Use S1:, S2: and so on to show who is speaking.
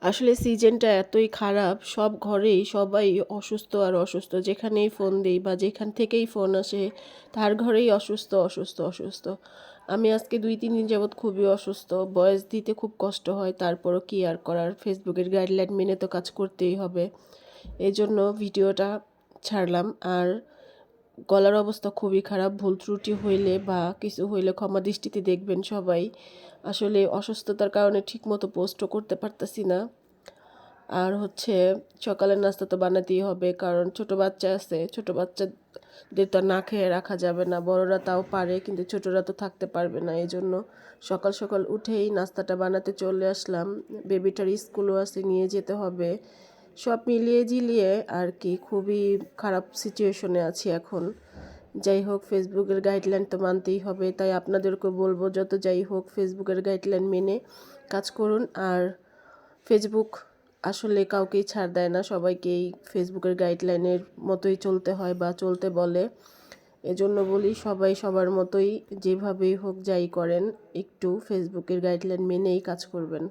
S1: আসলে সিজনটা এতই খারাপ, সব ঘরেই সবাই অসুস্থ আর অসুস্থ। যেখানেই ফোন দিই বা যেখান থেকেই ফোন আসে তার ঘরেই অসুস্থ অসুস্থ অসুস্থ। আমি আজকে 2-3 দিন যাবৎ খুবই অসুস্থ, ভয়েস দিতে খুব কষ্ট হয়, তারপরও কি আর করার, ফেসবুকের গাইডলাইন মেনে তো কাজ করতেই হবে। এই জন্য ভিডিওটা ছাড়লাম। আর গলার অবস্থা খুবই খারাপ, ভুল ত্রুটি হইলে বা কিছু হইলে ক্ষমা দৃষ্টিতে দেখবেন সবাই। আসলে অসুস্থতার কারণে ঠিকমতো পোস্টও করতে পারতাছি না। আর হচ্ছে সকালের নাস্তা তো বানাতেই হবে, কারণ ছোট বাচ্চা আছে, ছোট বাচ্চাদের তো না খেয়ে রাখা যাবে না। বড়রা তাও পারে, কিন্তু ছোটরা তো থাকতে পারবে না। এই জন্য সকাল সকাল উঠেই নাস্তাটা বানাতে চলে আসলাম। বেবিটার স্কুলও আছে, নিয়ে যেতে হবে। সব মিলিয়ে ঝিলিয়ে আর কি খুবই খারাপ সিচুয়েশনে আছি এখন। যাই হোক, ফেসবুকের গাইডলাইন তো মানতেই হবে, তাই আপনাদেরকে বলবো যত যাই হোক ফেসবুকের গাইডলাইন মেনে কাজ করুন। আর ফেসবুক আসলে কাউকেই ছাড় দেয় না, সবাইকেই ফেসবুকের গাইডলাইনের মতোই চলতে হয় বা চলতে বলে। এজন্য বলি সবাই সবার মতোই যেভাবেই হোক যাই করেন একটু ফেসবুকের গাইডলাইন মেনেই কাজ করবেন।